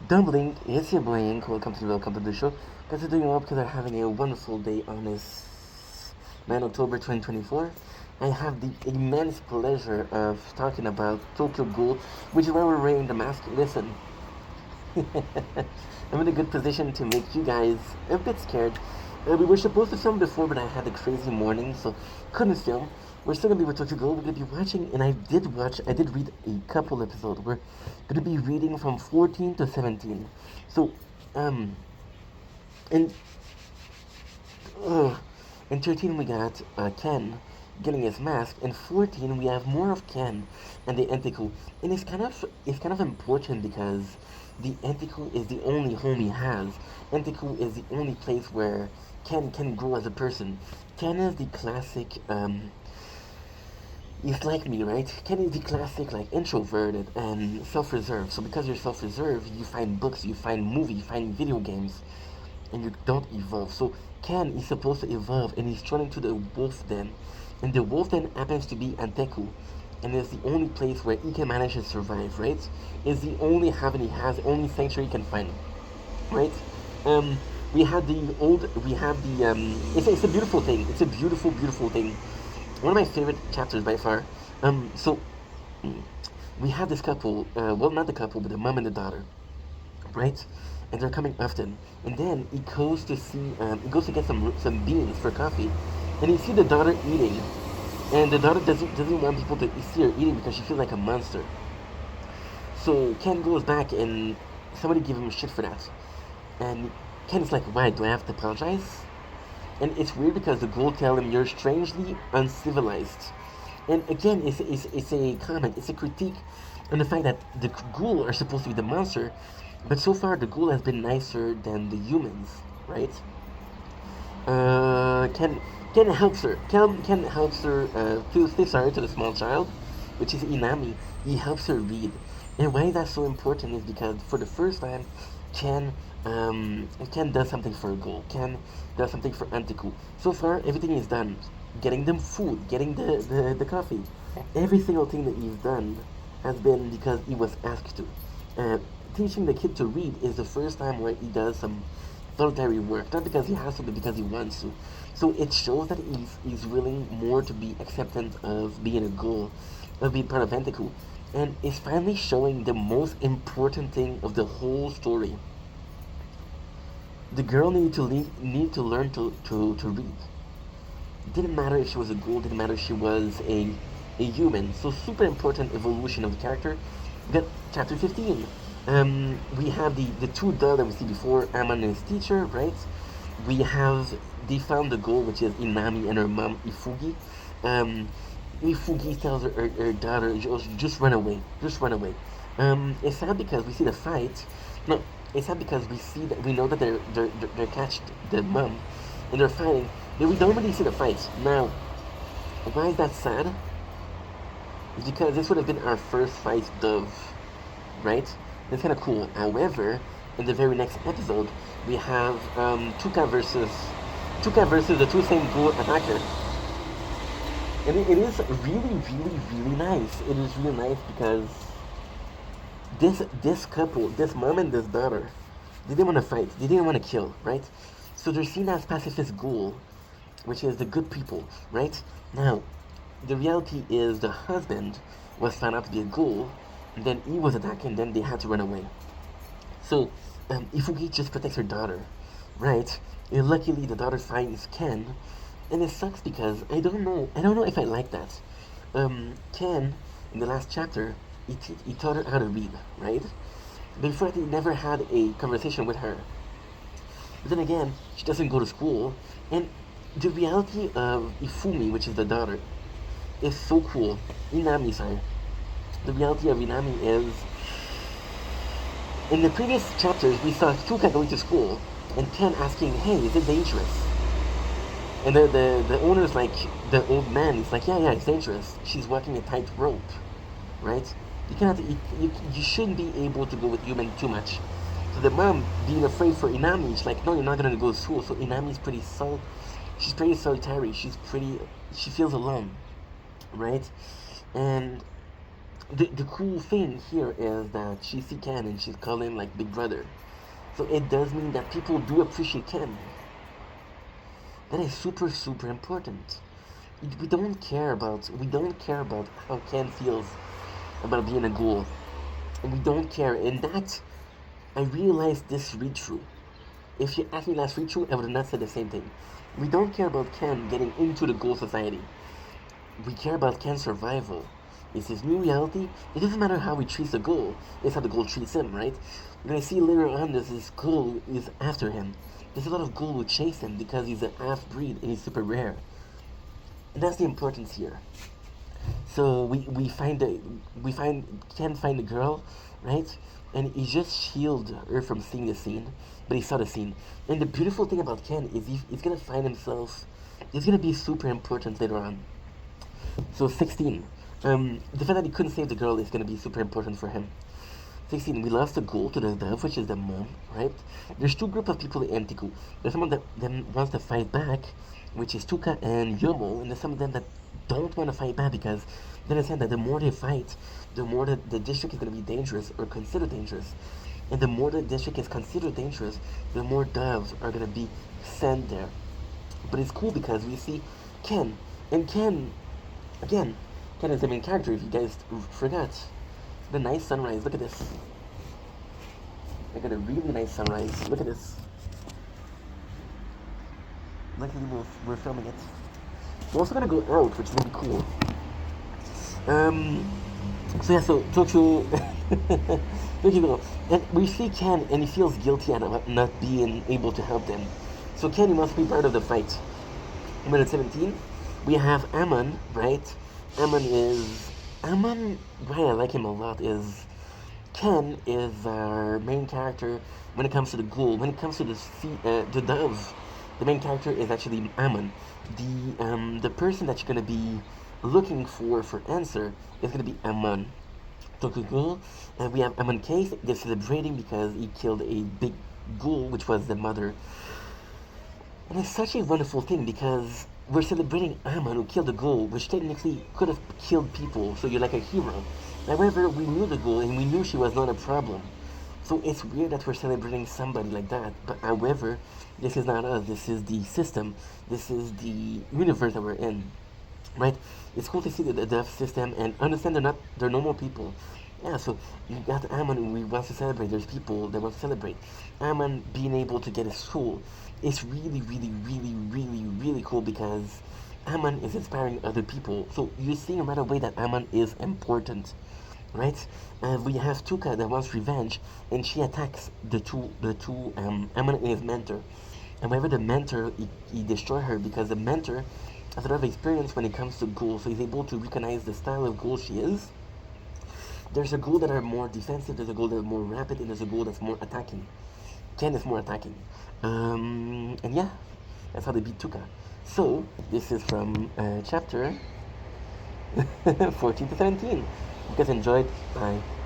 Dumbling, it's your boy Ink. Welcome to the show. Guys are doing well because I'm having a wonderful day on this 9 October 2024. I have the immense pleasure of talking about Tokyo Ghoul, which is why we're wearing the mask. Listen, I'm in a good position to make you guys a bit scared. We were supposed to film before, but I had a crazy morning, so couldn't film. We're still gonna be with Tokyo Ghoul. We're gonna be watching, and I did read a couple episodes. We're gonna be reading from 14 to 17. So, um, in uh, in 13 we got Ken getting his mask. In 14 we have more of Ken and the Enticle, and it's kind of important because the Enticle is the only home he has. Enticle is the only place where Ken can grow as a person. Ken is the classic. He's like me, right? Ken is the classic, like, introverted and self-reserved. So because you're self-reserved, you find books, you find movies, you find video games, and you don't evolve. So Ken is supposed to evolve, and he's thrown into the wolf den, and the wolf den happens to be Anteku, and it's the only place where he can manage to survive. Right? It's the only haven he has, only sanctuary he can find. Right? Um, we have the it's a beautiful thing. It's a beautiful, beautiful thing. One of my favorite chapters by far. So mm, we have this couple. Well, not the couple, but the mom and the daughter, right? And they're coming often. And then he goes to get some beans for coffee, and you see the daughter eating, and the daughter doesn't want people to see her eating because she feels like a monster. So Ken goes back, and somebody give him shit for that, and Ken's like, "Why do I have to apologize?" And it's weird because the ghoul tell him you're strangely uncivilized. And again, it's a comment, it's a critique on the fact that the ghoul are supposed to be the monster, but so far the ghoul has been nicer than the humans, right? Ken helps her feel sorry to the small child, which is Inami. He helps her read, and why that's so important is because for the first time, Ken Ken does something for a ghoul. Ken does something for Antiku. So far, everything is done. Getting them food, getting the coffee. Every single thing that he's done has been because he was asked to. Uh, Teaching the kid to read is the first time where he does some voluntary work, not because he has to, but because he wants to. So it shows that he's willing more to be acceptant of being a ghoul, of being part of Antiku, and is finally showing the most important thing of the whole story. The girl needed to learn to read. Didn't matter if she was a ghoul, didn't matter if she was a human. So super important evolution of the character. We got chapter 15. We have the two dogs that we see before, Aman and his teacher, right? We have they found the ghoul, which is Inami and her mom Ifugi. Um, Ifugi tells her daughter, just run away, just run away. It's sad because we see the fight. No, it's sad because we know that they're catched the mom, and they're fighting. But we don't really see the fight. Now, why is that sad? It's because this would have been our first fight dove, right? It's kind of cool. However, in the very next episode, we have Tuka versus the two same ghoul attacker, and it is really, really, really nice. It is really nice because this couple, this mom and this daughter, they didn't want to fight. They didn't want to kill, right? So they're seen as pacifist ghoul, which is the good people, right? Now, the reality is the husband was found out to be a ghoul, and then he was attacked, and then they had to run away. So, Ifugi just protects her daughter, right? And luckily, the daughter finds Ken, and it sucks because I don't know if I like that. Ken, in the last chapter, he taught her how to read, right? Before that, he never had a conversation with her. But then again, she doesn't go to school, and the reality of Ifumi, which is the daughter, is so cool. Inami, sorry. The reality of Inami is, in the previous chapters, we saw Tuka going to school, and Ken asking, "Hey, is it dangerous?" And the owner's like, the old man is like, "Yeah, it's dangerous. She's walking a tight rope, right? You cannot, you shouldn't be able to go with human too much." So the mom, being afraid for Inami, she's like, "No, you're not gonna go to school." So Inami's she's pretty solitary. She feels alone, right? And The cool thing here is that she see Ken and she's calling like big brother. So it does mean that people do appreciate Ken. That is super super important. We don't care about how Ken feels about being a ghoul. And we don't care. And that I realized this read through. If you asked me last read through, I would have not said the same thing. We don't care about Ken getting into the ghoul society. We care about Ken's survival. It's his new reality. It doesn't matter how he treats the ghoul, it's how the ghoul treats him, right? We're gonna see later on that this ghoul is after him. There's a lot of ghoul who chase him because he's an half breed and he's super rare. And that's the importance here. So we find Ken find the girl, right? And he just shielded her from seeing the scene, but he saw the scene. And the beautiful thing about Ken is he's gonna find himself. He's gonna be super important later on. So 16. The fact that he couldn't save the girl is gonna be super important for him. 16. We lost the ghoul to the dove, which is the mom, right? There's two groups of people in Antiku. There's someone that them wants to fight back, which is Tuka and Yomo, and there's some of them that don't want to fight back because they understand that the more they fight, the more the district is going to be dangerous or considered dangerous. And the more the district is considered dangerous, the more doves are going to be sent there. But it's cool because we see Ken, and Ken, again, Ken is the main character if you guys forgot. The nice sunrise, look at this. I got a really nice sunrise, look at this. Luckily we're filming it. We're also gonna go out, which is gonna be cool. So yeah, so Tokyo, Tokyo, and we see Ken, and he feels guilty at not being able to help them. So Ken, he must be part of the fight. Minute 17, we have Ammon, right? Ammon. Why I like him a lot is Ken is our main character when it comes to the ghoul. When it comes to the dove, the main character is actually Ammon. The person that you're gonna be looking for answer is gonna be Ammon. Tokugo, and we have Ammon Case. They're celebrating because he killed a big ghoul, which was the mother. And it's such a wonderful thing because we're celebrating Ammon who killed the ghoul, which technically could have killed people, so you're like a hero. However, we knew the ghoul and we knew she was not a problem. So it's weird that we're celebrating somebody like that. But however, this is not us. This is the system. This is the universe that we're in. Right? It's cool to see the death system and understand they're normal people. Yeah, so you got Ammon who we want to celebrate. There's people that want to celebrate. Ammon being able to get his soul. It's really, really, really, really, really cool because Ammon is inspiring other people. So you see right away that Ammon is important, right? We have Tuka that wants revenge, and she attacks Ammon and his mentor. And whenever the mentor, he destroys her because the mentor has a lot of experience when it comes to ghouls, so he's able to recognize the style of ghoul she is. There's a ghoul that are more defensive, there's a ghoul that are more rapid, and there's a ghoul that's more attacking. Ken is more attacking. And yeah, that's how they beat Tuka. So, this is from chapter 14 to 17. If you guys enjoyed, bye.